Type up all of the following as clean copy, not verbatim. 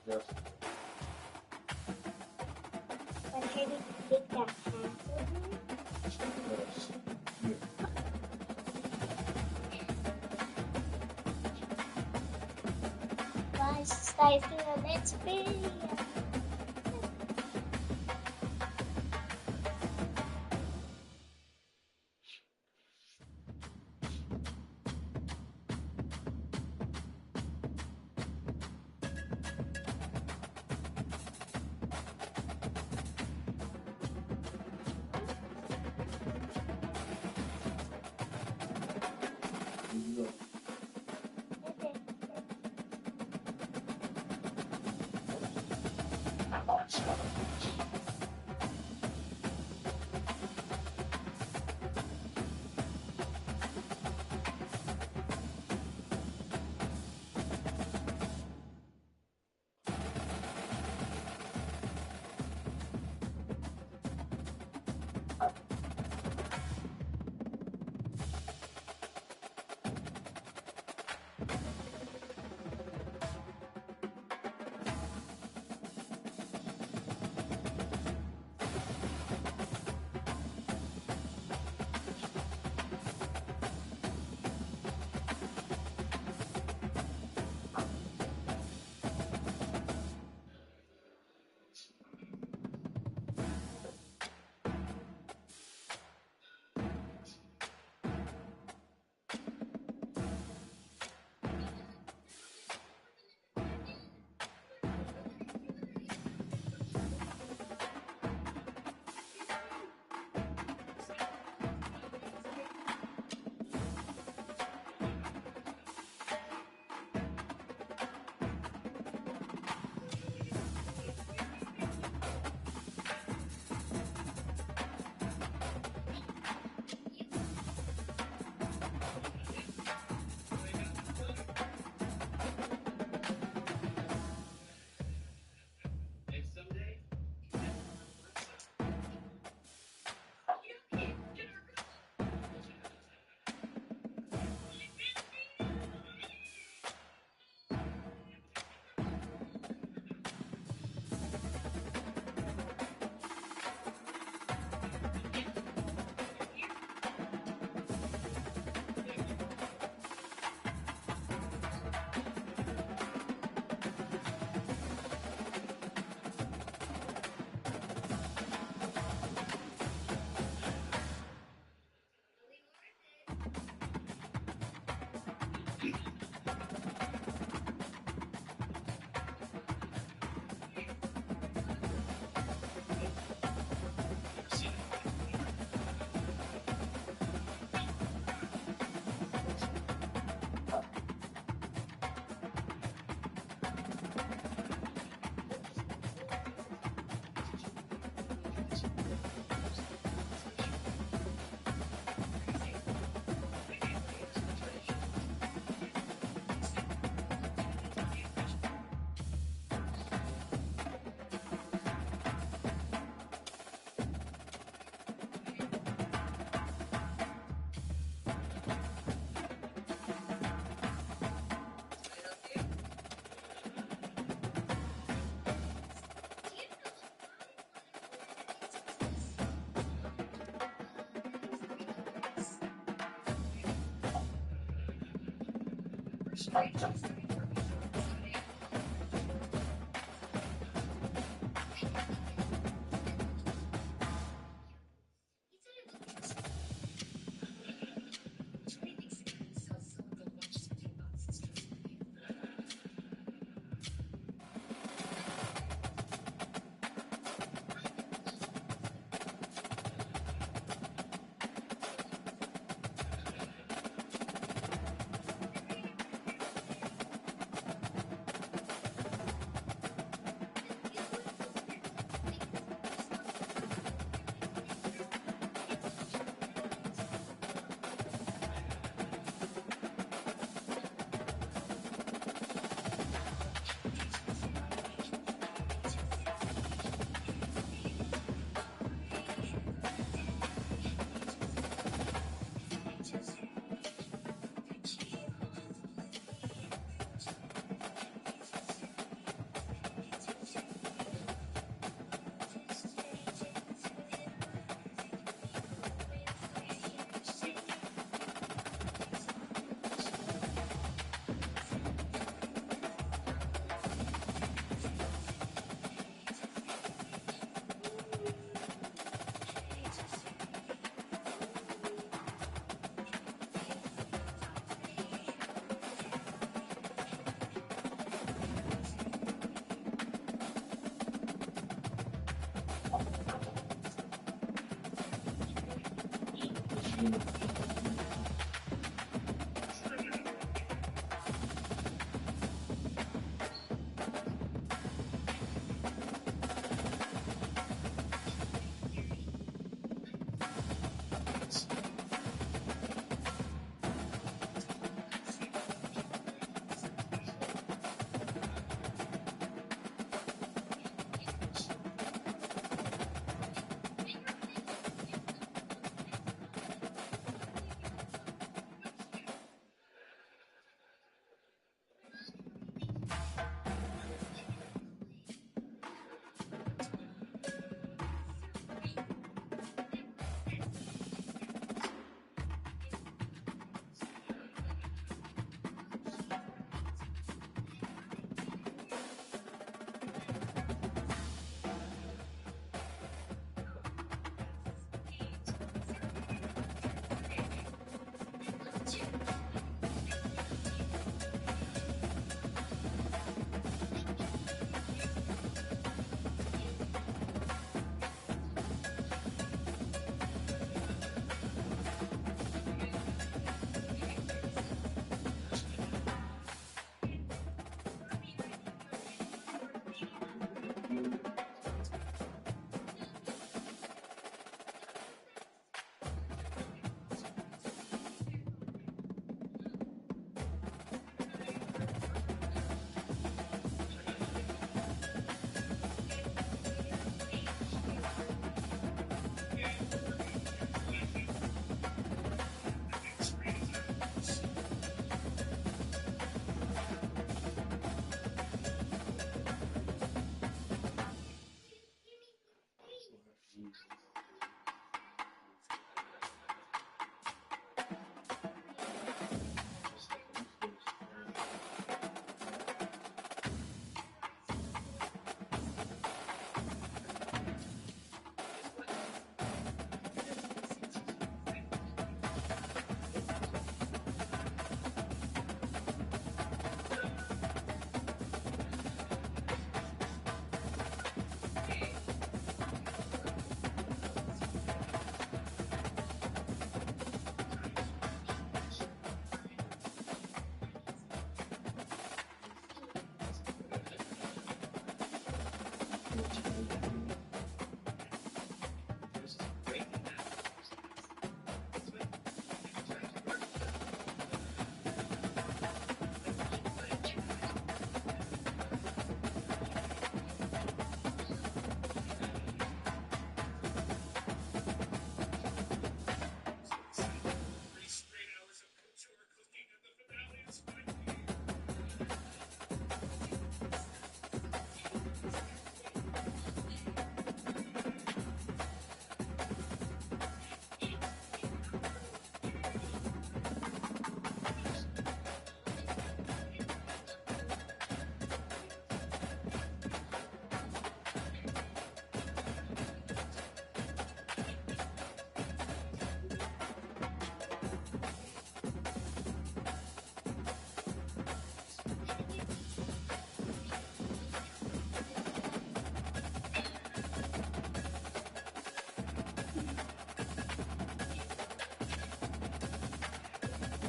Yes. But how did you take that half? Yes. Yeah. Was stay for the next video.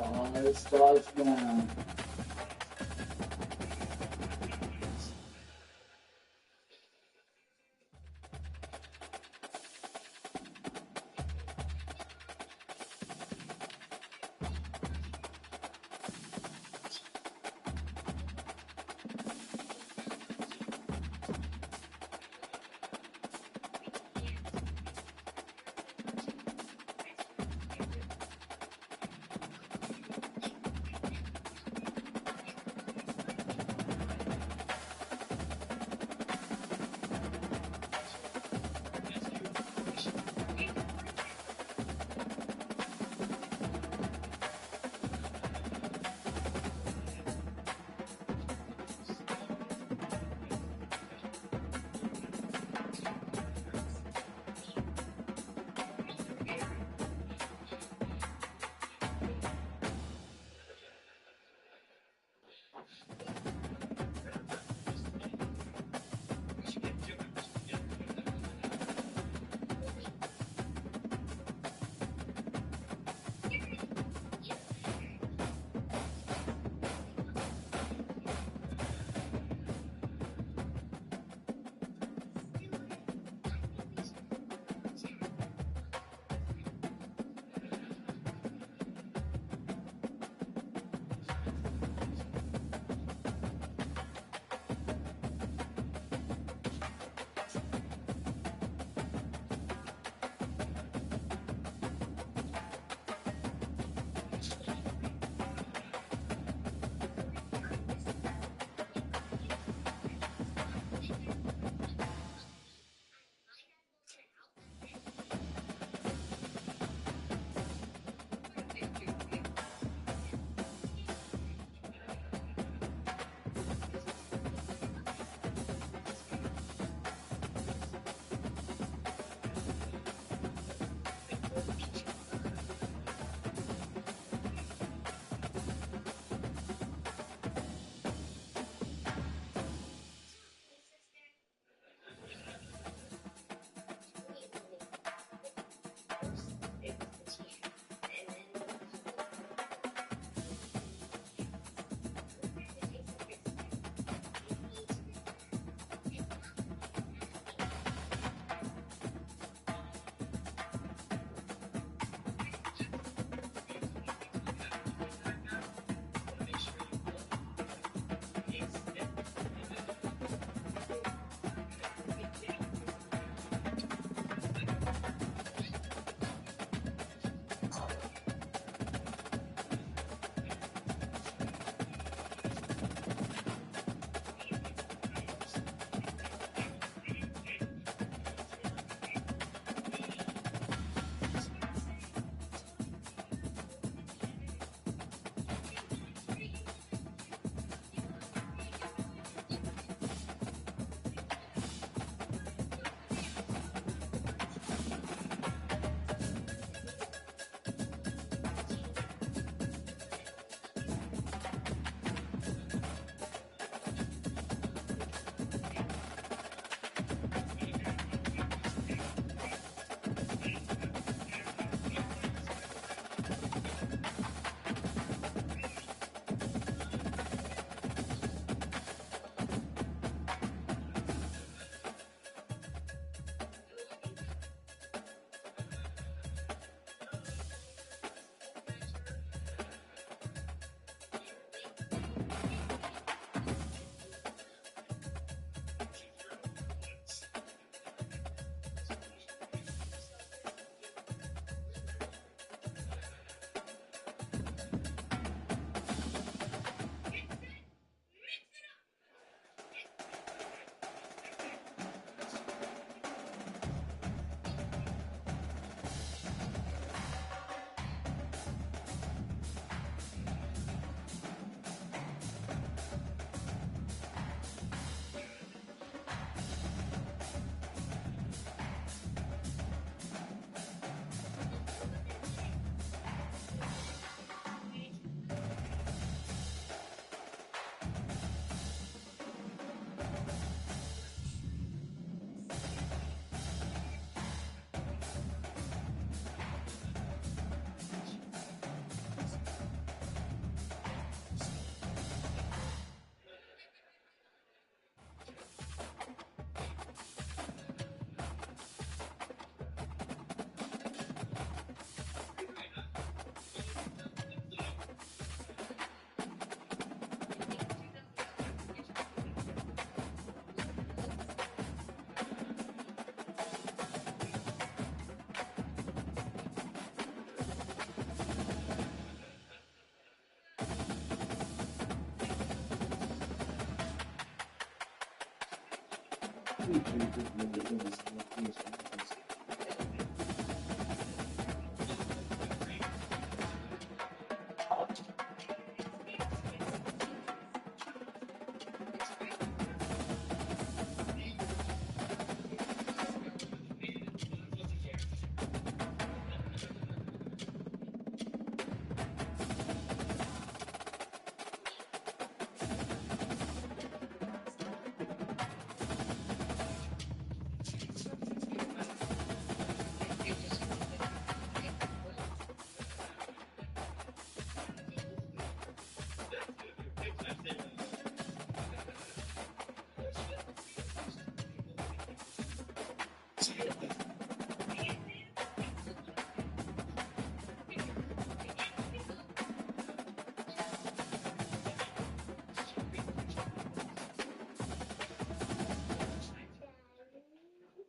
It starts now.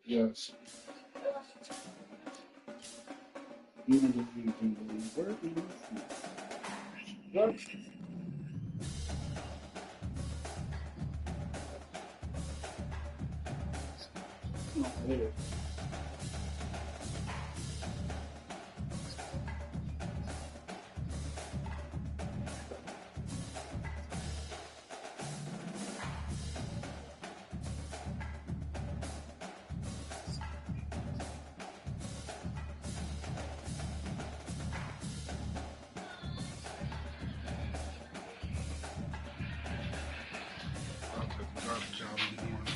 Yes. Even if you can believe where it is. Yep. Not there. I'll take the garbage out in the morning.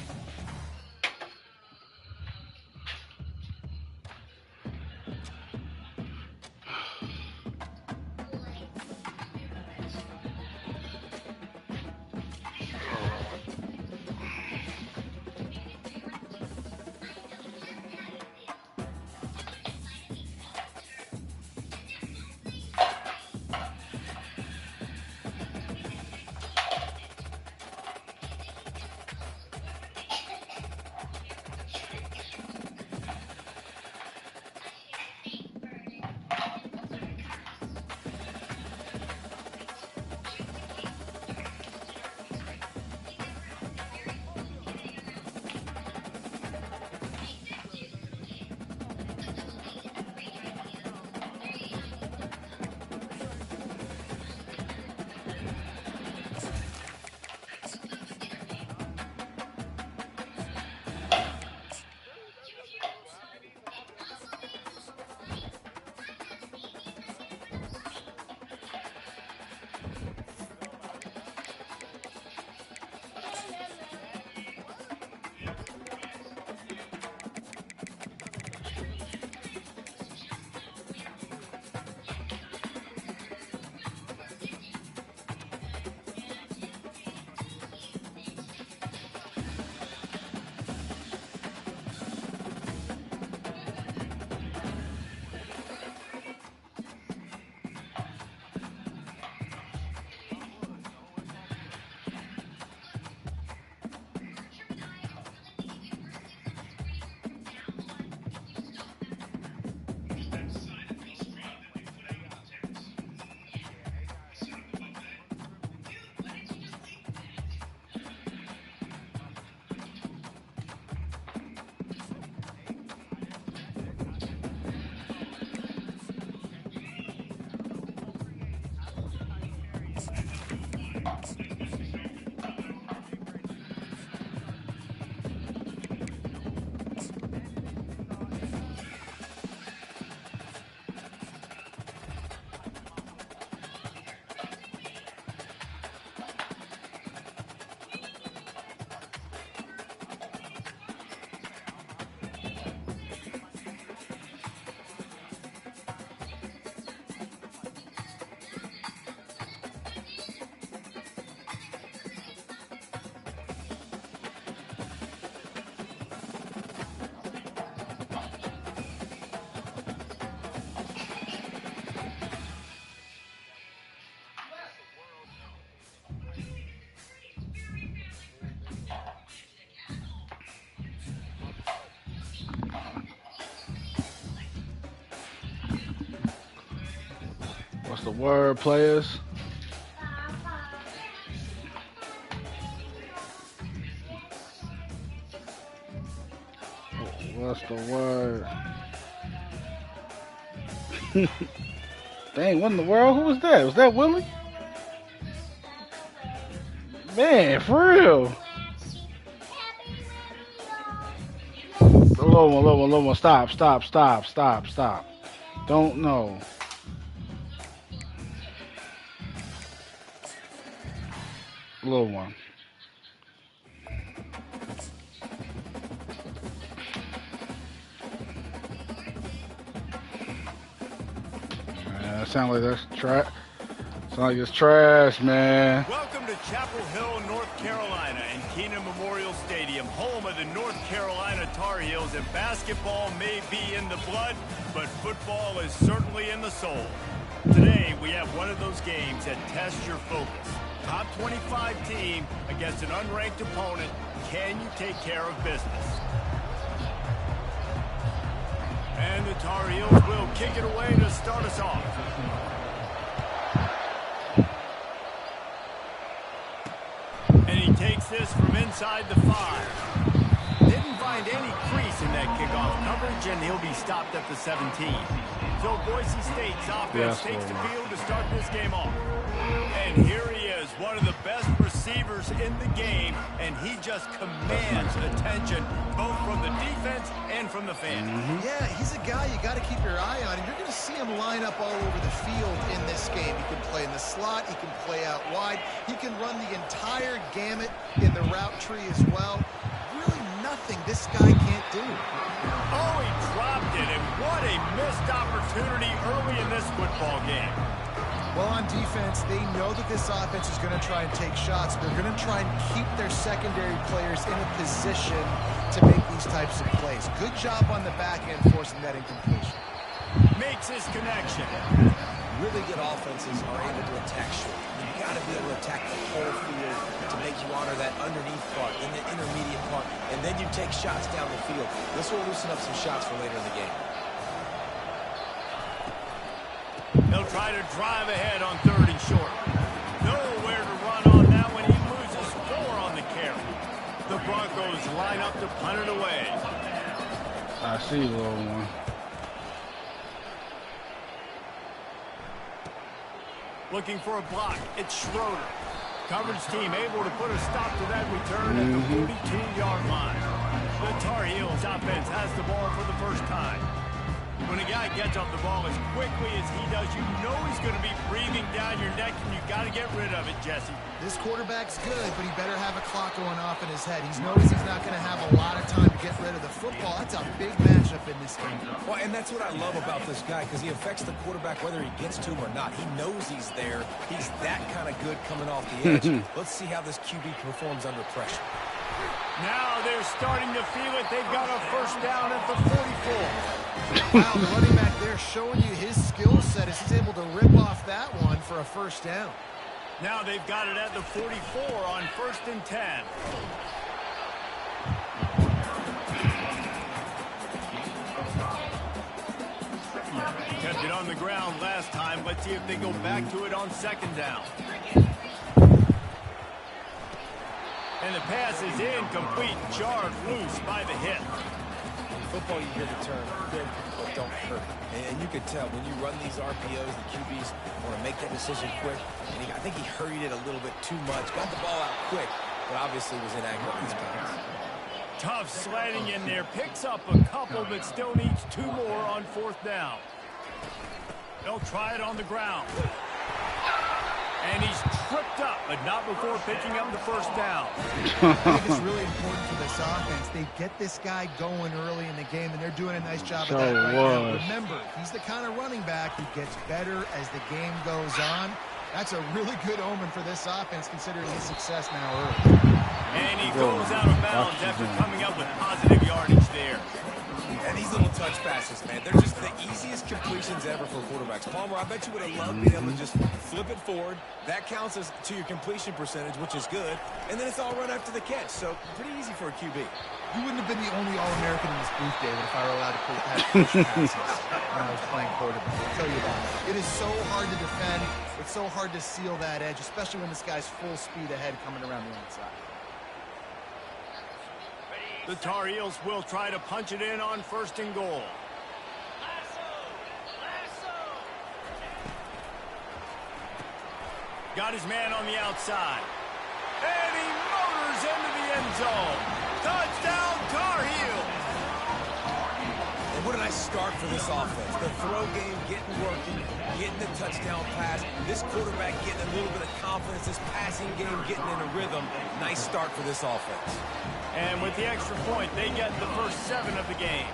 What's the word, players? What's the word? Dang, what in the world? Who was that? Was that Willie? Man, for real. Low one. Stop. Don't know. Little one. Sound like that's trash. Sound like it's trash, man. Welcome to Chapel Hill, North Carolina, and Keenan Memorial Stadium, home of the North Carolina Tar Heels. And basketball may be in the blood, but football is certainly in the soul. Today, we have one of those games that tests your focus. Top 25 team against an unranked opponent. Can you take care of business? And the Tar Heels will kick it away to start us off. And he takes this from inside the 5. Didn't find any crease in that kickoff coverage, and he'll be stopped at the 17. So Boise State's offense takes the field to start this game off. And here he is, one of the best receivers in the game, and he just commands attention both from the defense and from the fans. Yeah, he's a guy you got to keep your eye on, and you're going to see him line up all over the field in this game. He can play in the slot, he can play out wide, he can run the entire gamut in the route tree as well. Really nothing this guy can't do. Oh, he dropped it, and what a missed opportunity early in this football game. Well, on defense, they know that this offense is going to try and take shots. They're going to try and keep their secondary players in a position to make these types of plays. Good job on the back end forcing that incompletion. Makes his connection. Really good offenses are able to attack short. You've got to be able to attack the whole field to make you honor that underneath part, then the intermediate part, and then you take shots down the field. This will loosen up some shots for later in the game. He'll try to drive ahead on 3rd and short. Nowhere to run on that one. He loses 4 on the carry. The Broncos line up to punt it away. I see, little one. Looking for a block. It's Schroeder. Coverage team able to put a stop to that return at the 42-yard line. The Tar Heels offense has the ball for the first time. When a guy gets off the ball as quickly as he does, you know he's going to be breathing down your neck, and you've got to get rid of it, Jesse. This quarterback's good, but he better have a clock going off in his head. He knows he's not going to have a lot of time to get rid of the football. That's a big matchup in this game. Well, and that's what I love about this guy, because he affects the quarterback whether he gets to him or not. He knows he's there. He's that kind of good coming off the edge. Let's see how this QB performs under pressure. Now they're starting to feel it. They've got a first down at the 44. Wow, the running back there showing you his skill set as he's able to rip off that one for a first down. Now they've got it at the 44 on 1st and 10. Kept it on the ground last time. Let's see if they go back to it on 2nd down. And the pass is incomplete, jarred loose by the hit. Football, you hear the term, good, but don't hurt. And you can tell when you run these RPOs, the QBs want to make that decision quick. And I think he hurried it a little bit too much. Got the ball out quick, but obviously was inaccurate in these passes. Tough sliding in there. Picks up a couple, but still needs 2 more on 4th down. They'll try it on the ground. And he's tripped up, but not before picking up the first down. I think it's really important for this offense. They get this guy going early in the game, and they're doing a nice job of that right now. Remember, he's the kind of running back who gets better as the game goes on. That's a really good omen for this offense, considering his success now early. And he goes out of bounds after coming up with positive yardage there. And these little touch passes, man, they're just the easiest completions ever for quarterbacks. Palmer, I bet you would have loved being able to just flip it forward. That counts as to your completion percentage, which is good. And then it's all run after the catch, so pretty easy for a QB. You wouldn't have been the only All-American in this booth, David, if I were allowed to have push passes when I was playing quarterback. I'll tell you that. It is so hard to defend. It's so hard to seal that edge, especially when this guy's full speed ahead coming around the outside. The Tar Heels will try to punch it in on 1st and goal. Got his man on the outside. And he motors into the end zone. Touchdown, Tar Heels. And what a nice start for this offense. The throw game getting working, getting the touchdown pass. This quarterback getting a little bit of confidence. This passing game getting in a rhythm. Nice start for this offense. And with the extra point, they get the first 7 of the game.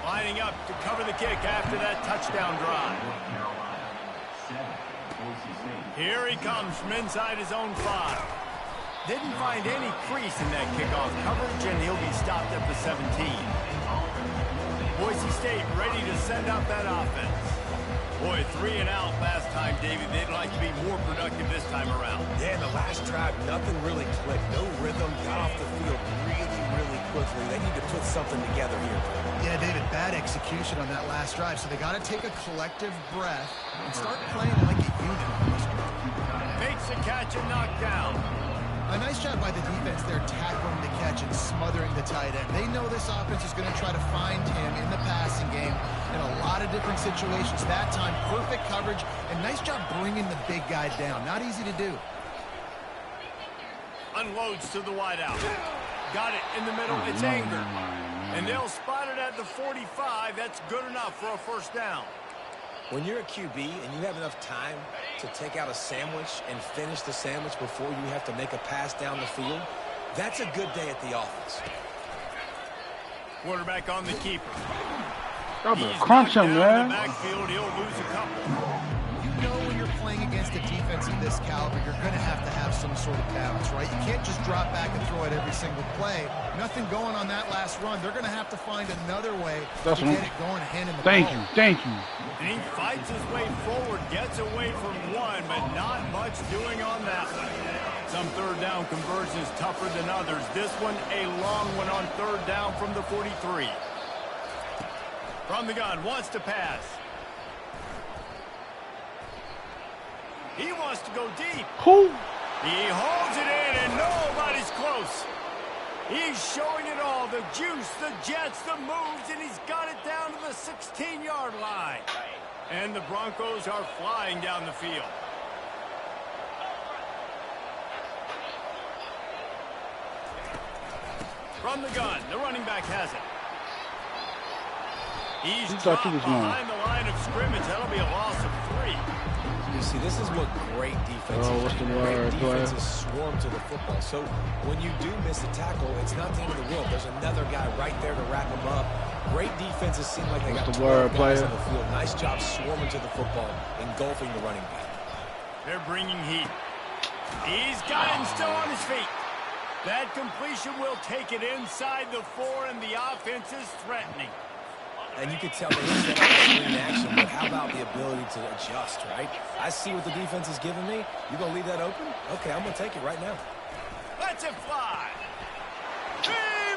Lining up to cover the kick after that touchdown drive. Here he comes from inside his own 5. Didn't find any crease in that kickoff coverage, and he'll be stopped at the 17. Boise State ready to send out that offense. Boy, 3 and out last time, David. They'd like to be more productive this time around. Yeah, in the last drive, nothing really clicked. No rhythm, got off the field really quickly. They need to put something together here. Yeah, David, bad execution on that last drive, so they got to take a collective breath and start playing like a unit on this drive. Makes the catch and knocked down. A nice job by the defense there, tackling the catch and smothering the tight end. They know this offense is going to try to find him in the passing game in a lot of different situations. That time, perfect coverage, and nice job bringing the big guy down. Not easy to do. Unloads to the wideout. Got it in the middle. It's Anger. And they'll spot it at the 45. That's good enough for a 1st down. When you're a QB and you have enough time to take out a sandwich and finish the sandwich before you have to make a pass down the field, that's a good day at the office. Quarterback on the keeper. Crunch him, man. In the backfield, he'll lose a couple. You know when you're playing against a defense of this caliber, you're going to have some sort of balance, right? You can't just drop back and throw it every single play. Nothing going on that last run. They're going to have to find another way to get it going hand in the ball. Thank you. And he fights his way forward, gets away from one, but not much doing on that one. Some 3rd down conversions tougher than others. This one, a long one on 3rd down from the 43. From the gun, wants to pass. He wants to go deep. Who? He holds it in, and nobody's close. He's showing it all, the juice, the jets, the moves, and he's got it down to the 16-yard line. And the Broncos are flying down the field. From the gun, the running back has it. He's dropped behind the line of scrimmage. That'll be a loss of 3. You see, this is what great defenses do. Great defenses swarm to the football. So when you do miss a tackle, it's not the end of the world. There's another guy right there to wrap him up. Great defenses seem like they got 12 guys on the field. Nice job swarming to the football, engulfing the running back. They're bringing heat. He's got him still on his feet. That completion will take it inside the 4, and the offense is threatening. And you can tell they set up screen action, but how about the ability to adjust, right? I see what the defense is giving me. You going to leave that open? Okay, I'm going to take it right now. Let's it fly. He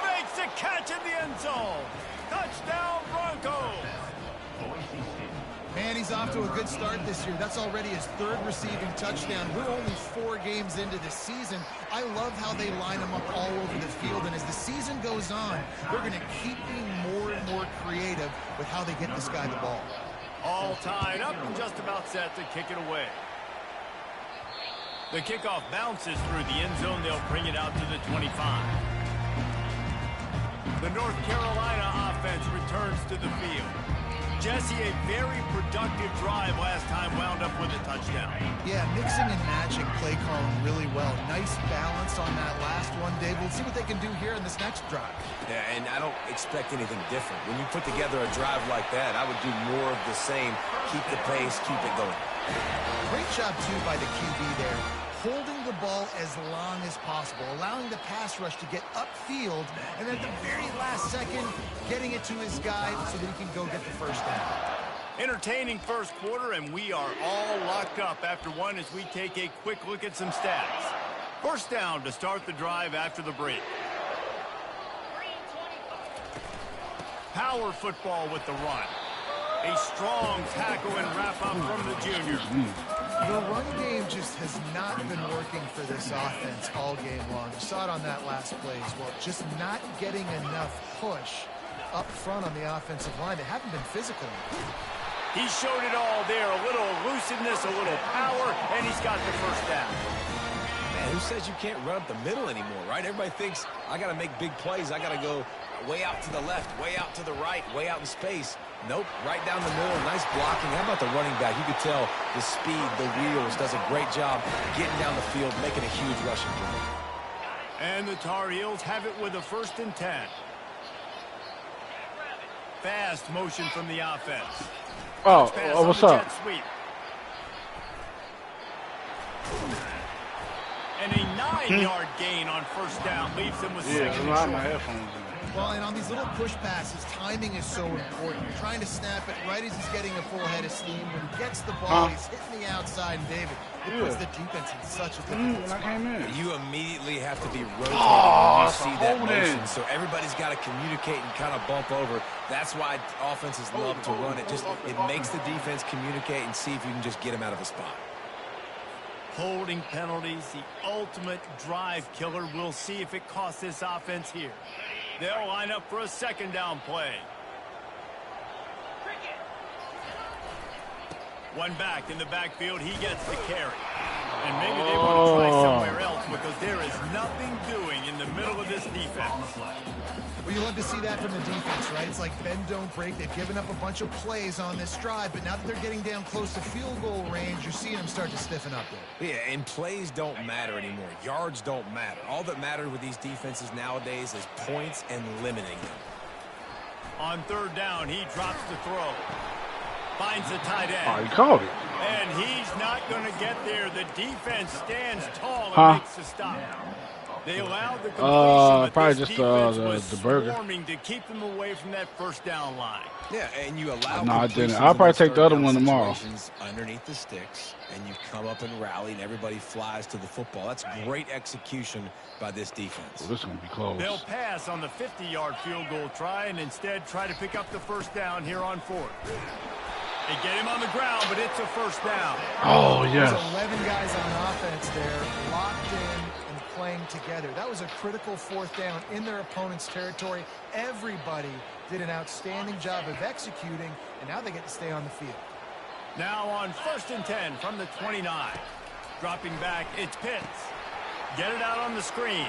makes the catch in the end zone. Touchdown, Broncos. Man, he's off to a good start this year. That's already his 3rd receiving touchdown. We're only 4 games into the season. I love how they line him up all over the field. And as the season goes on, they're going to keep being more and more creative with how they get this guy the ball. All tied up and just about set to kick it away. The kickoff bounces through the end zone. They'll bring it out to the 25. The North Carolina offense returns to the field. Jesse, a very productive drive last time, wound up with a touchdown. Yeah, mixing and matching play calling really well. Nice balance on that last one, Dave. We'll see what they can do here in this next drive. Yeah, and I don't expect anything different. When you put together a drive like that, I would do more of the same. Keep the pace, keep it going. Great job, too, by the QB there. Holding the ball as long as possible, allowing the pass rush to get upfield, and at the very last second, getting it to his guy so that he can go get the 1st down. Entertaining first quarter, and we are all locked up after one as we take a quick look at some stats. 1st down to start the drive after the break. Power football with the run. A strong tackle and wrap-up from the junior. The run game just has not been working for this offense all game long. You saw it on that last play as well. Just not getting enough push up front on the offensive line. They haven't been physical. He showed it all there. A little elusiveness, a little power, and he's got the first down. Man, who says you can't run up the middle anymore, right? Everybody thinks, I got to make big plays. I got to go way out to the left, way out to the right, way out in space. Nope, right down the middle. Nice blocking. How about the running back? You could tell the speed, the wheels, does a great job getting down the field, making a huge rushing play. And the Tar Heels have it with a 1st and 10. Fast motion from the offense. Oh, what's up? Sweep. And a 9-yard gain on 1st down leaves him with 2nd and short. My headphones in. Well, and on these little push passes, timing is so important. You're trying to snap it right as he's getting a full head of steam. When he gets the ball, he's hitting the outside, and David, it puts the defense in such a difficult spot. You immediately have to be rotating when you see that motion. So everybody's got to communicate and kind of bump over. That's why offenses love to run it. It makes the defense communicate and see if you can just get him out of a spot. Holding penalties, the ultimate drive killer. We'll see if it costs this offense here. They'll line up for a 2nd down play. One back in the backfield. He gets the carry. And maybe they want to try somewhere else because there is nothing doing in the middle of this defense. Well, you love to see that from the defense, right? It's like bend, don't break. They've given up a bunch of plays on this drive, but now that they're getting down close to field goal range, you're seeing them start to stiffen up there. Yeah, and plays don't matter anymore. Yards don't matter. All that matters with these defenses nowadays is points and limiting them. On 3rd down, he drops the throw. Finds the tight end. Oh, he called it. And he's not going to get there. The defense stands tall and makes the stop. They allowed the completion, probably but just defense was the burger. swarming to keep them away from that 1st down line. Yeah, and you allow. No, I didn't. I'll probably take the other one tomorrow. Underneath the sticks, and you come up and rally, and everybody flies to the football. That's great execution by this defense. Well, this is going to be close. They'll pass on the 50-yard field goal try and instead try to pick up the 1st down here on 4th. They get him on the ground, but it's a 1st down. Oh, yes. There's 11 guys on offense there, locked in and playing together. That was a critical 4th down in their opponent's territory. Everybody did an outstanding job of executing, and now they get to stay on the field. Now on 1st and 10 from the 29. Dropping back, it's Pitts. Get it out on the screen.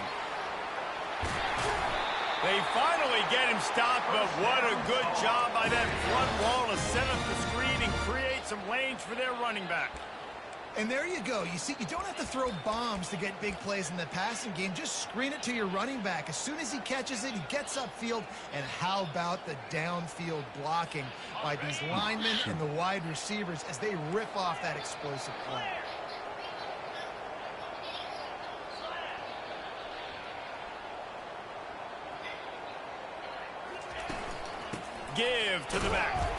They finally get him stopped, but what a good job by that front wall to set up the screen and create some lanes for their running back. And there you go. You see, you don't have to throw bombs to get big plays in the passing game. Just screen it to your running back. As soon as he catches it, he gets upfield. And how about the downfield blocking by these linemen and the wide receivers as they rip off that explosive play? Give to the back.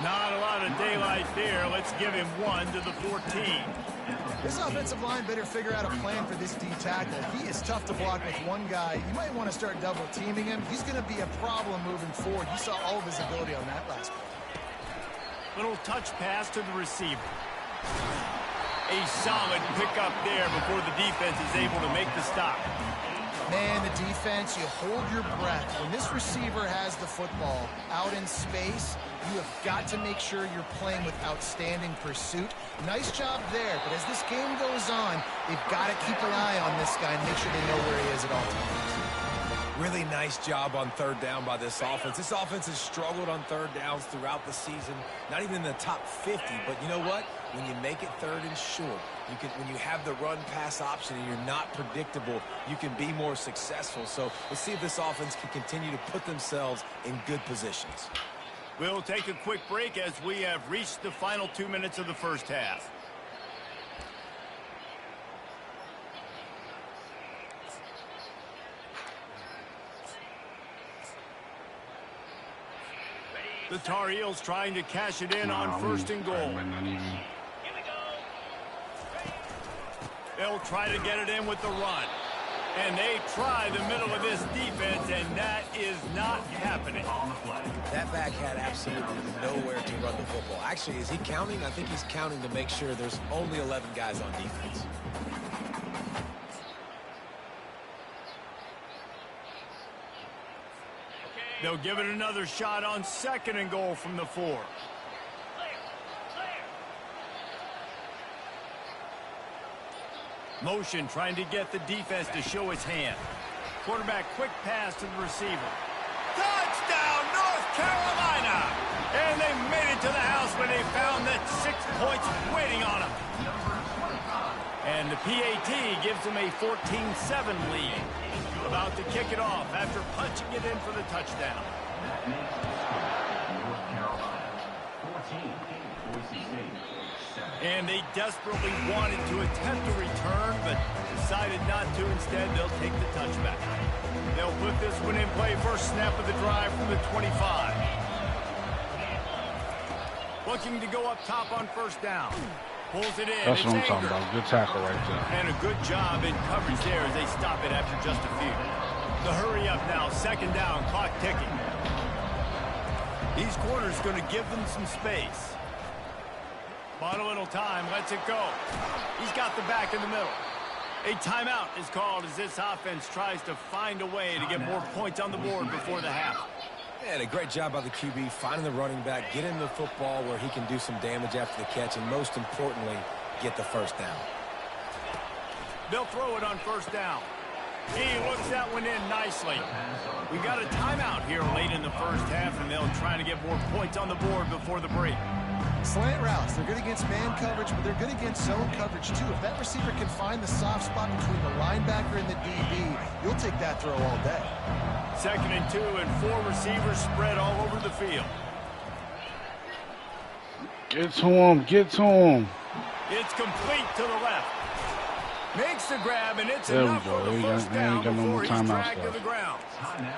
Not a lot of daylight there. Let's give him 1 to the 14. This offensive line better figure out a plan for this D tackle. He is tough to block with one guy. You might want to start double teaming him. He's going to be a problem moving forward. You saw all of his ability on that last play. Little touch pass to the receiver. A solid pickup there before the defense is able to make the stop. Man, the defense, you hold your breath. When this receiver has the football out in space, you have got to make sure you're playing with outstanding pursuit. Nice job there, but as this game goes on, they've got to keep an eye on this guy and make sure they know where he is at all times. Really nice job on 3rd down by this offense. This offense has struggled on 3rd downs throughout the season, not even in the top 50. But you know what? When you make it 3rd and short, when you have the run-pass option and you're not predictable, you can be more successful. So let's see if this offense can continue to put themselves in good positions. We'll take a quick break as we have reached the final 2 minutes of the 1st half. The Tar Heels trying to cash it in on 1st and goal. They'll try to get it in with the run. And they try the middle of this defense, and that is not happening. That back had absolutely nowhere to run the football. Actually, is he counting? I think he's counting to make sure there's only 11 guys on defense. They'll give it another shot on 2nd and goal from the 4. Motion trying to get the defense to show his hand. Quarterback quick pass to the receiver. Touchdown, North Carolina! And they made it to the house when they found that 6 points waiting on them. And the PAT gives them a 14-7 lead. About to kick it off after punching it in for the touchdown. And they desperately wanted to attempt a return, but decided not to. Instead, they'll take the touchback. They'll put this one in play. First snap of the drive from the 25. Looking to go up top on 1st down. Pulls it in. That's what I'm talking about. Good tackle right there. And a good job in coverage there as they stop it after just a few. The hurry up now. 2nd down. Clock ticking. These corners going to give them some space. Bought a little time, lets it go. He's got the back in the middle. A timeout is called as this offense tries to find a way to get more points on the board before the half. And a great job by the QB finding the running back, get him the football where he can do some damage after the catch, and most importantly, get the 1st down. They'll throw it on 1st down. He looks that one in nicely. We got a timeout here late in the 1st half, and they'll try to get more points on the board before the break. Slant routes, they're good against man coverage, but they're good against zone coverage too. If that receiver can find the soft spot between the linebacker and the DB, you'll take that throw all day. 2nd and 2, and 4 receivers spread all over the field. Get to him, get to him. It's complete to the left. Makes the grab, and it's there enough we go. for the first down before he's dragged to the left. ground.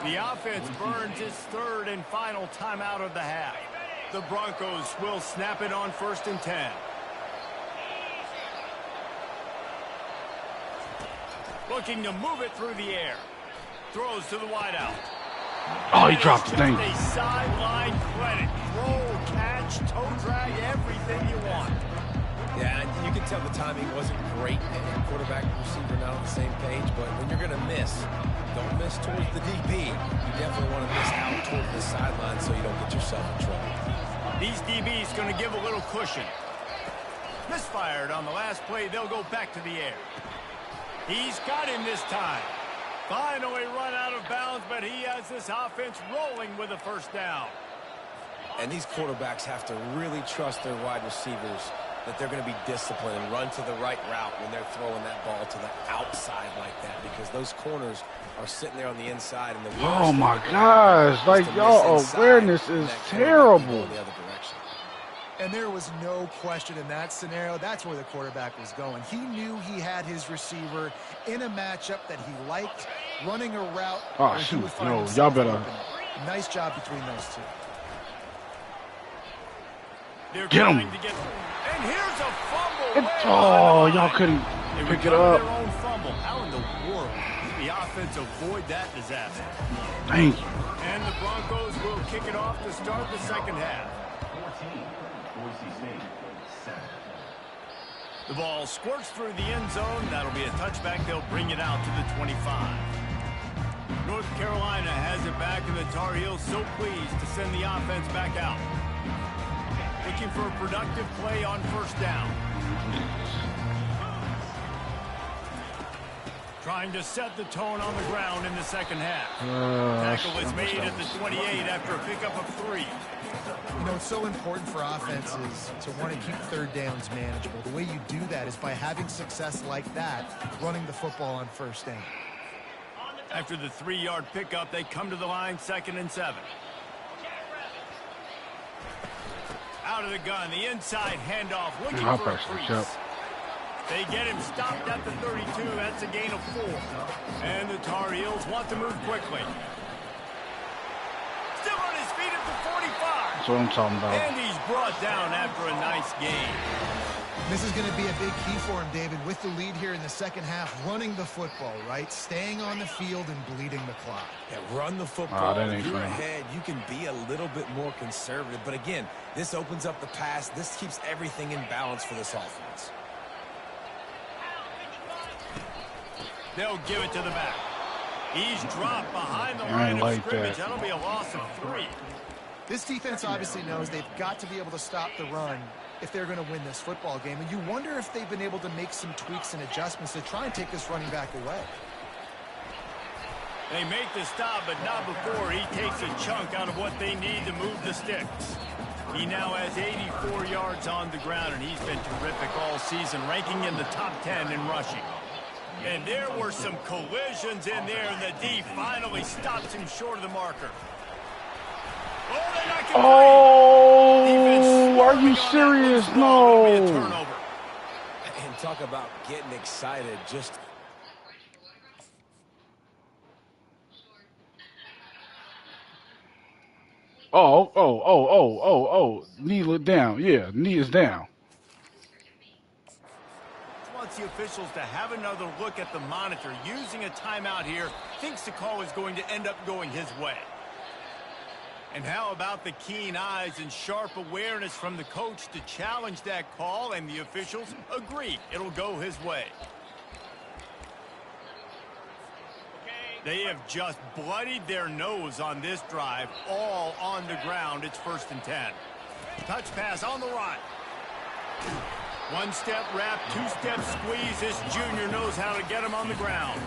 The offense burns its 3rd and final timeout of the half. The Broncos will snap it on 1st and 10. Looking to move it through the air. Throws to the wideout. Oh, he dropped the thing. A sideline credit. Roll, catch, toe drag, everything you want. Yeah, you can tell the timing wasn't great, and quarterback and receiver not on the same page, but when you're going to miss, don't miss towards the DB. You definitely want to miss out towards the sideline so you don't get yourself in trouble. These DBs going to give a little cushion. Misfired on the last play. They'll go back to the air. He's got him this time. Finally run out of bounds, but he has this offense rolling with a 1st down. And these quarterbacks have to really trust their wide receivers that they're going to be disciplined and run to the right route when they're throwing that ball to the outside like that, because those corners are sitting there on the inside. And the oh my gosh, like y'all awareness is terrible. The other direction. And there was no question in that scenario. That's where the quarterback was going. He knew he had his receiver in a matchup that he liked, running a route. Oh shoot, no, y'all better. Open. Nice job between those two. They're get him. And here's a fumble. Oh, y'all couldn't pick it up. Their own fumble. How in the world did the offense avoid that disaster? Thank you. And the Broncos will kick it off to start the 2nd half. The ball squirts through the end zone. That'll be a touchback. They'll bring it out to the 25. North Carolina has it back, and the Tar Heels so pleased to send the offense back out. Looking for a productive play on 1st down. Trying to set the tone on the ground in the 2nd half. Tackle is made at the 28 after a pickup of 3. You know, it's so important for offenses to want to keep 3rd downs manageable. The way you do that is by having success like that, running the football on 1st down. After the 3-yard pickup, they come to the line, 2nd and 7. Out of the gun, the inside handoff, looking for a crease. They get him stopped at the 32. That's a gain of 4. And the Tar Heels want to move quickly. Still on his feet at the 45. That's what I'm talking about. And he's brought down after a nice game. This is going to be a big key for him, David, with the lead here in the second half, running the football, right? Staying on the field and bleeding the clock. Yeah, run the football. That ain't If you're fun. ahead, you can be a little bit more conservative. But again, this opens up the pass. This keeps everything in balance for this offense. They'll give it to the back. He's dropped behind the line of scrimmage. That'll be a loss of 3. This defense obviously knows they've got to be able to stop the run if they're going to win this football game. And you wonder if they've been able to make some tweaks and adjustments to try and take this running back away. They make the stop, but not before he takes a chunk out of what they need to move the sticks. He now has 84 yards on the ground, and he's been terrific all season, ranking in the top 10 in rushing. And there were some collisions in there, and the D finally stops him short of the marker. Oh, are you serious? No. And talk about getting excited. Just Oh. Knee look down. Yeah, knee is down. Wants the officials to have another look at the monitor. Using a timeout here, thinks the call is going to end up going his way. And how about the keen eyes and sharp awareness from the coach to challenge that call, and the officials agree it'll go his way. They have just bloodied their nose on this drive, all on the ground. It's 1st and 10. Touch pass on the right. One-step wrap, two-step squeeze. This junior knows how to get him on the ground.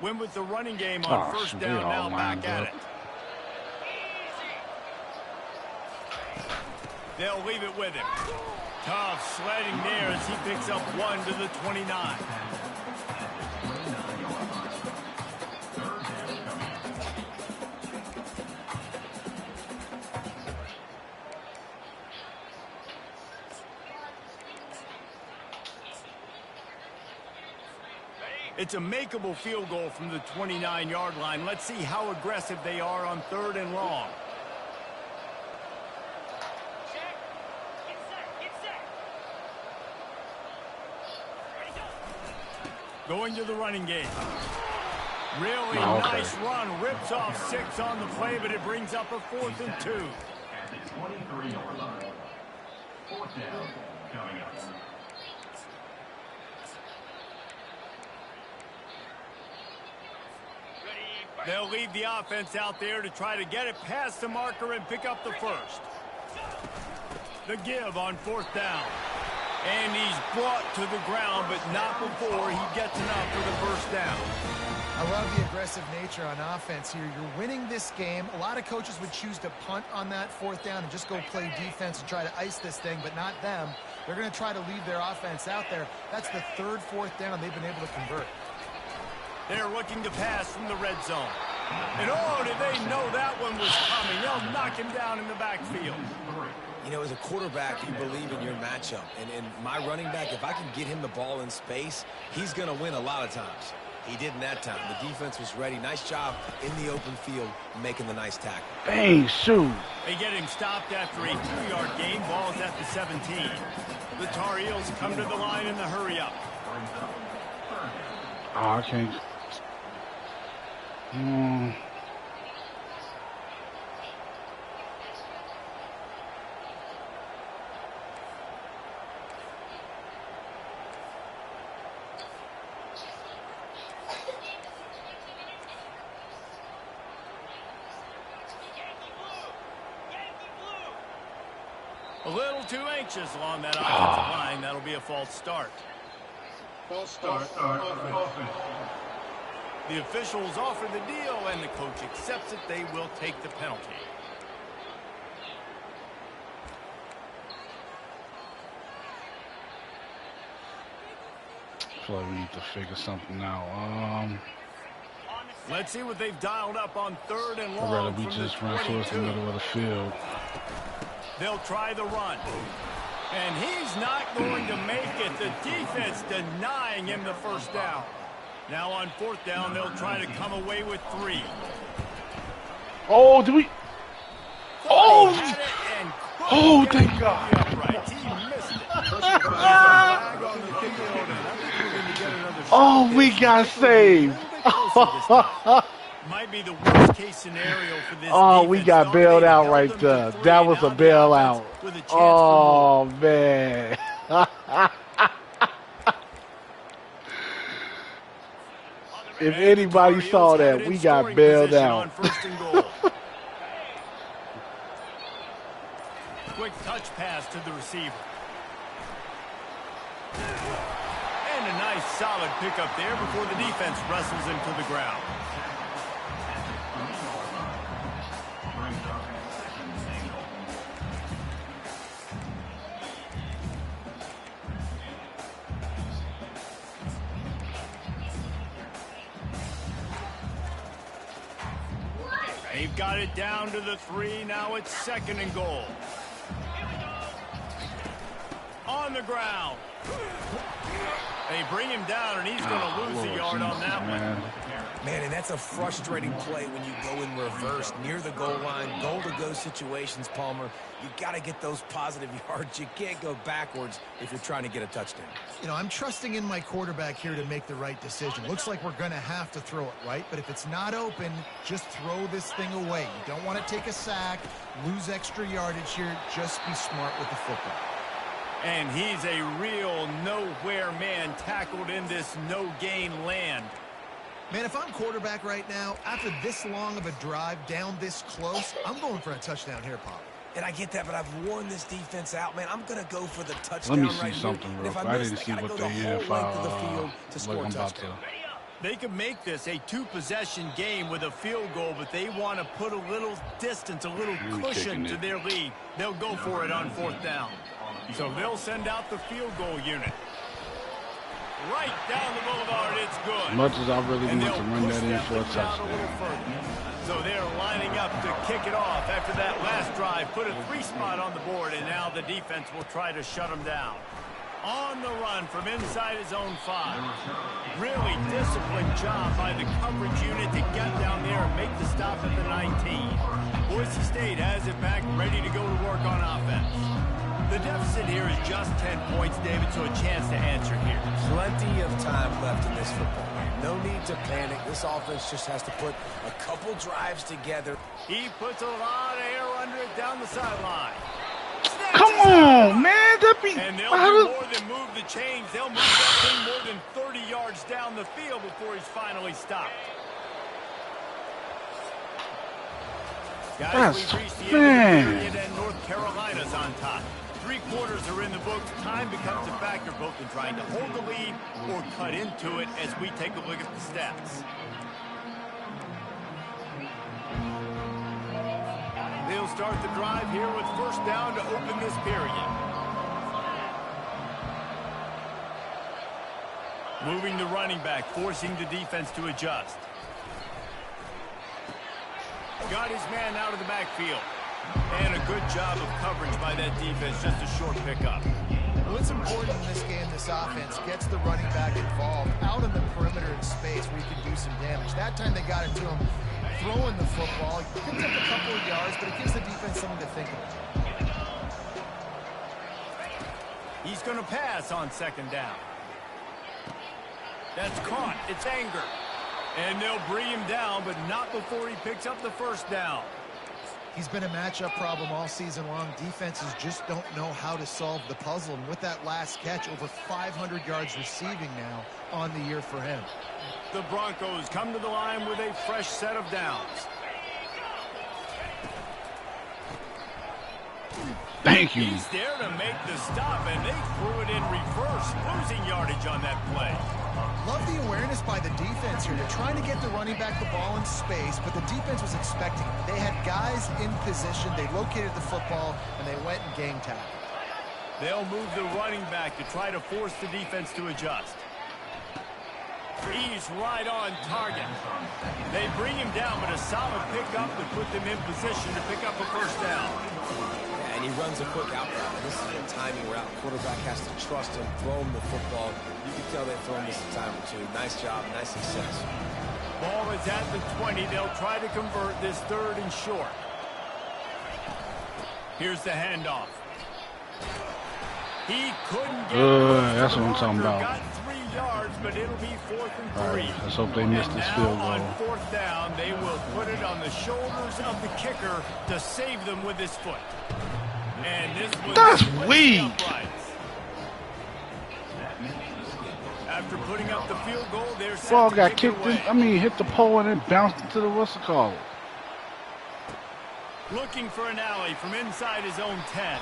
Win with the running game on 1st down, now back at it. They'll leave it with him. Tough sledding there as he picks up 1 to the 29. It's a makeable field goal from the 29-yard line. Let's see how aggressive they are on 3rd and long. Going to the running game. Really nice run. Rips off 6 on the play, but it brings up a 4th and 2. At the 23-yard line. 4th down coming up. They'll leave the offense out there to try to get it past the marker and pick up the 1st. The give on 4th down. And he's brought to the ground, but not before he gets enough for the 1st down. I love the aggressive nature on offense here. You're winning this game. A lot of coaches would choose to punt on that 4th down and just go play defense and try to ice this thing, but not them. They're going to try to leave their offense out there. That's the 3rd, 4th down they've been able to convert. They're looking to pass from the red zone. And oh, did they know that one was coming? They'll knock him down in the backfield. You know, as a quarterback, you believe in your matchup. And my running back, if I can get him the ball in space, he's going to win a lot of times. He didn't that time. The defense was ready. Nice job in the open field making the nice tackle. Hey, shoot. They get him stopped after a 2-yard gain. Ball's at the 17. The Tar Heels come to the line in the hurry-up. Oh, I can't. A little too anxious along that offensive line. That'll be a false start. False start. Offense. The officials offer the deal, and the coach accepts it. They will take the penalty. I feel like we need to figure something out. On the Let's see what they've dialed up on 3rd and long. I'd rather we just run towards the middle of the field. They'll try the run. And he's not going to make it. The defense denying him the first down. Now on 4th down, they'll try to come away with 3. Oh, do we? Oh! Oh, thank God. Oh, we got saved. Might be the worst case scenario for this. Oh, we got bailed out right there. That was a bailout. Oh, man. If anybody saw that, we got bailed out. Quick touch pass to the receiver. And a nice solid pickup there before the defense wrestles him to the ground. They've got it down to the 3. Now it's 2nd and goal. On the ground. They bring him down, and he's going to lose a yard on that one. Man, and that's a frustrating play when you go in reverse near the goal line. Goal-to-go situations, Palmer. You got to get those positive yards. You can't go backwards if you're trying to get a touchdown. You know, I'm trusting in my quarterback here to make the right decision. Looks like we're going to have to throw it, right? But if it's not open, just throw this thing away. You don't want to take a sack, lose extra yardage here. Just be smart with the football. And he's a real nowhere man tackled in this no-gain land. Man, if I'm quarterback right now, after this long of a drive down this close, I'm going for a touchdown here, Pop. And I get that, but I've worn this defense out, man. I'm going to go for the touchdown. Let me see right something here. real quick. I didn't see what the GM5 They can make this a 2-possession game with a field goal, but they want to put a little distance, a little cushion to their lead. They'll go for it on 4th down. So they'll send out the field goal unit. Right down the boulevard, it's good. As much as I really want to run that in for a touchdown. So they're lining up to kick it off after that last drive. Put a 3-spot on the board, and now the defense will try to shut them down. On the run from inside his own 5. Really disciplined job by the coverage unit to get down there and make the stop at the 19. Boise State has it back, ready to go to work on offense. The deficit here is just 10 points, David, so a chance to answer here. Plenty of time left in this football game. No need to panic. This offense just has to put a couple drives together. He puts a lot of air under it down the sideline. Come on, man. And they'll do more than move the chains. They'll move that thing more than 30 yards down the field before he's finally stopped. Guys, we've reached the end of the period, and North Carolina's on top. 3 quarters are in the books. Time becomes a factor both in trying to hold the lead or cut into it as we take a look at the stats. They'll start the drive here with 1st down to open this period. Moving the running back, forcing the defense to adjust. Got his man out of the backfield. And a good job of coverage by that defense, just a short pickup. What's important in this game, this offense gets the running back involved out in the perimeter in space where you can do some damage. That time they got it to him throwing the football. He picked up a couple of yards, but it gives the defense something to think about. He's going to pass on 2nd down. That's caught. It's Anger. And they'll bring him down, but not before he picks up the 1st down. He's been a matchup problem all season long. Defenses just don't know how to solve the puzzle. And with that last catch, over 500 yards receiving now on the year for him. The Broncos come to the line with a fresh set of downs. Thank you. He's there to make the stop, and they threw it in reverse, losing yardage on that play. Love the awareness by the defense here. They're trying to get the running back the ball in space, but the defense was expecting it. They had guys in position. They located the football, and they went and game tackled. They'll move the running back to try to force the defense to adjust. He's right on target. They bring him down, but a solid pickup to put them in position to pick up a first down. Yeah, and he runs a quick out route. This is a timing route. Quarterback has to trust him, throw him the football. You can tell they've thrown this a time or two. Nice job, nice success. Ball is at the 20. They'll try to convert this 3rd and short. Here's the handoff. He couldn't get that's what I'm talking about. Got 3 yards, but it'll be 4th and 3. All right, let's hope they miss this field goal. On 4th down, they will put it on the shoulders of the kicker to save them with his foot. And this was that's weak. After putting up the field goal, they're set Ball to got kick kicked in. Hit the pole and then bounced into the what's it called? Looking for an alley from inside his own 10.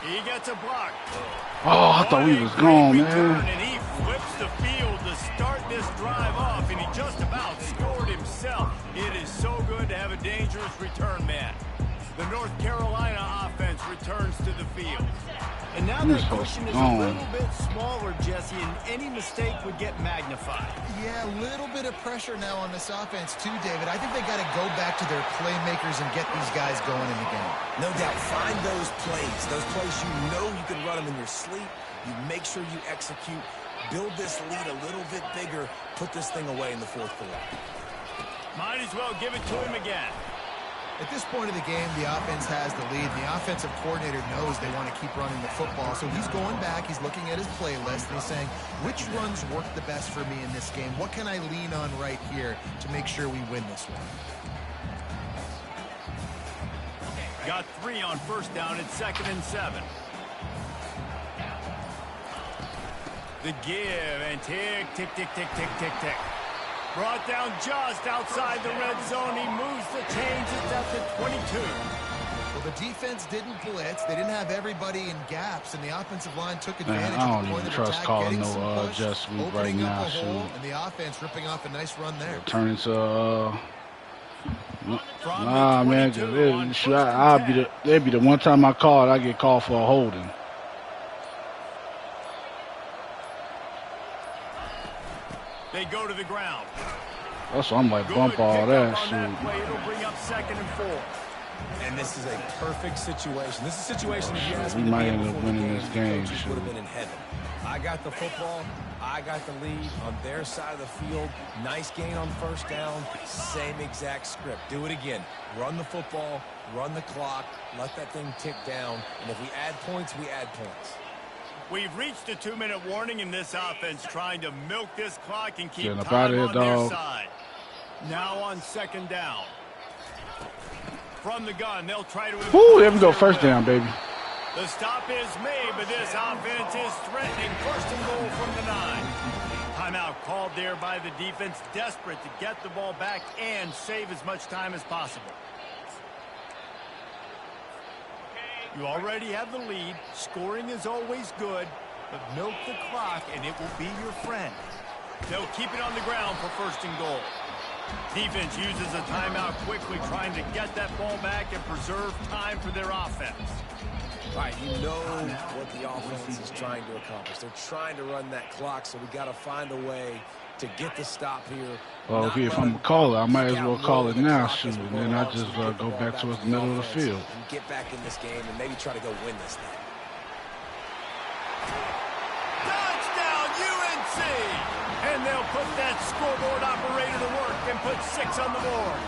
He gets a block. Oh, I thought we was gone, man. And he flips the field to start this drive off, and he just about scored himself. It is so good to have a dangerous return man. The North Carolina offense returns to the field. And now that cushion is a little bit smaller, Jesse, and any mistake would get magnified. Yeah, a little bit of pressure now on this offense too, David. I think they got to go back to their playmakers and get these guys going in the game. No doubt. Find those plays you know you can run them in your sleep. You make sure you execute. Build this lead a little bit bigger. Put this thing away in the 4th quarter. Might as well give it to him again. At this point of the game, the offense has the lead. The offensive coordinator knows they want to keep running the football. So he's going back, he's looking at his playlist, and he's saying, which runs work the best for me in this game? What can I lean on right here to make sure we win this one? Got 3 on 1st down at 2nd and 7. The give and tick, tick, tick, tick, tick, tick, tick. Brought down just outside the red zone. He moves the chains. It's at the 22. Well, the defense didn't blitz. They didn't have everybody in gaps, and the offensive line took advantage I of don't the point even of trust attack, calling getting some no push, jet sweep right opening up now. a hole, and the offense ripping off a nice run there. Turn into nah, man. That'd be the one time I called, I get called for a holding. They go to the ground. That's what I'm like, bump all that shit. It'll bring up 2nd and 4. And this is a perfect situation. This is a situation that you asked me we to might be end in up before the winning game. this game. Coaches would have been in heaven. I got the football. I got the lead on their side of the field. Nice gain on 1st down. Same exact script. Do it again. Run the football. Run the clock. Let that thing tick down. And if we add points, we add points. We've reached a 2-minute warning in this offense, trying to milk this clock and keep Getting time up on out of their here, dog. side. Now on 2nd down. From the gun, they'll try to... Woo, there we go, 1st down, baby. The stop is made, but this offense is threatening 1st and goal from the 9. Timeout called there by the defense, desperate to get the ball back and save as much time as possible. You already have the lead. Scoring is always good, but milk the clock and it will be your friend. They'll keep it on the ground for 1st and goal. Defense uses a timeout quickly, trying to get that ball back and preserve time for their offense. Right, you know what the offense is trying to accomplish. They're trying to run that clock, so we got to find a way to get the stop here. Well, okay, if I'm going to call it, I might as well call it now, shoot. And then I just go back towards the middle of the field. And get back in this game and maybe try to go win this thing. Touchdown, UNC! And they'll put that scoreboard operator to work and put 6 on the board.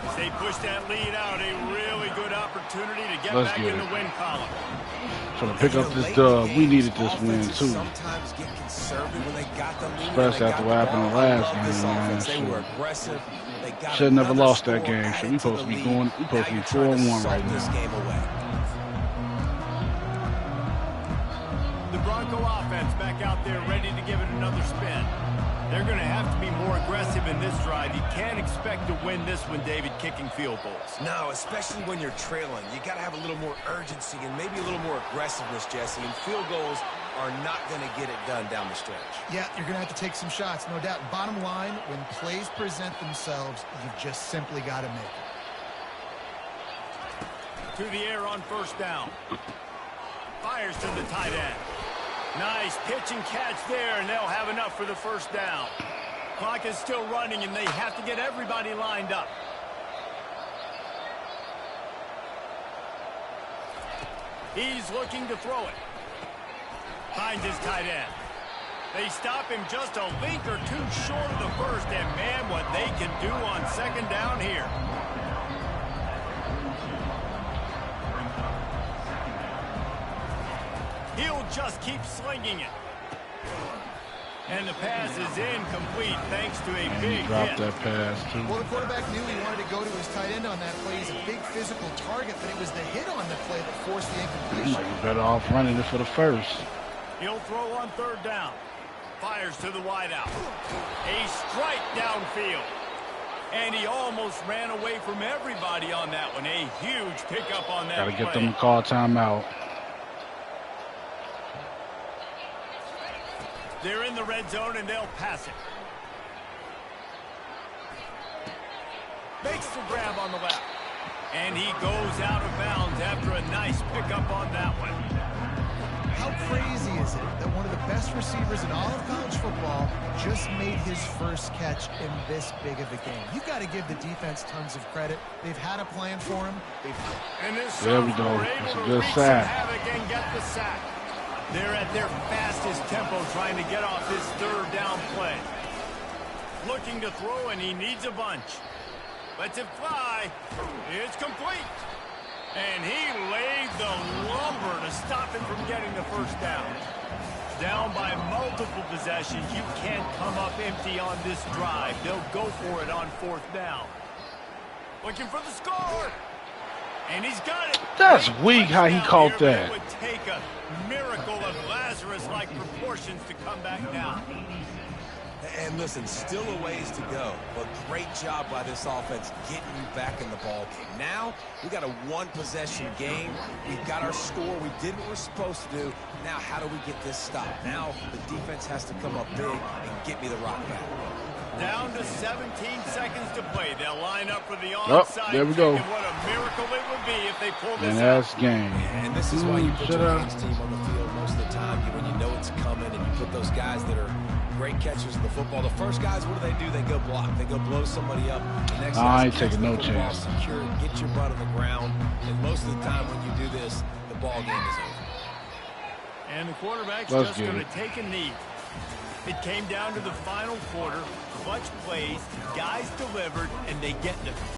As they push that lead out, a really good opportunity to get back in the win column. Trying to pick up this dub. We needed this win, too. Sometimes get conservative when they got the lead. Especially after what happened in the last game, man. They were aggressive. Should have never lost that game. So we supposed to be 4-1 right now. The Bronco offense back out there ready to give it another spin. They're going to have to be more aggressive in this drive. You can't expect to win this one, David, kicking field goals. No, especially when you're trailing. You got to have a little more urgency and maybe a little more aggressiveness, Jesse. And field goals are not going to get it done down the stretch. Yeah, you're going to have to take some shots, no doubt. Bottom line, when plays present themselves, you've just simply got to make it. To the air on 1st down. Fires to the tight end. Nice pitch and catch there, and they'll have enough for the first down. Clock is still running, and they have to get everybody lined up. He's looking to throw it. Finds his tight end. They stop him just a link or two short of the first, and man, what they can do on second down here. He'll just keep slinging it. And the pass is incomplete thanks to a big Dropped hit. that pass, too. Well, the quarterback knew he wanted to go to his tight end on that play. He's a big physical target, but it was the hit on the play that forced the He incompletion. might be better off running it for the first. He'll throw on third down. Fires to the wideout. A strike downfield. And he almost ran away from everybody on that one. A huge pickup on that Got to get play. them to call timeout. They're in the red zone, and they'll pass it. Makes the grab on the left. And he goes out of bounds after a nice pickup on that one. How crazy is it that one of the best receivers in all of college football just made his first catch in this big of a game? You've got to give the defense tons of credit. They've had a plan for him. And this There we go. sophomore That's able a to good wreak sack. some havoc and get the sack. They're at their fastest tempo trying to get off this third down play. Looking to throw, and he needs a bunch. Lets it fly. It's complete. And he laid the lumber to stop him from getting the first down. Down by multiple possessions. You can't come up empty on this drive. They'll go for it on fourth down. Looking for the score. And he's got it. That's weak how he caught that. It would take a miracle of Lazarus-like proportions to come back down. And listen, still a ways to go, but great job by this offense getting you back in the ball game. Now, we got a one-possession game. We've got our score. We did what we're supposed to do. Now, how do we get this stopped? Now, the defense has to come up big and get me the rock back. Down to 17 seconds to play. They'll line up for the Oh, onside there we kick, go. and what a miracle it would be if they pull this And out. that's game. And this is why you put Shut your up. hands team on the field most of the time. When you know it's coming and you put those guys that are great catchers of the football. The first guys, what do? They go block. They go blow somebody up. The next I ain't guys catch taking the no football, chance. secure, get your butt on the ground. And most of the time when you do this, the ball game is over. And the quarterback's Let's just get going to it. take a knee. It came down to the final quarter. Clutch plays, guys delivered, and they get the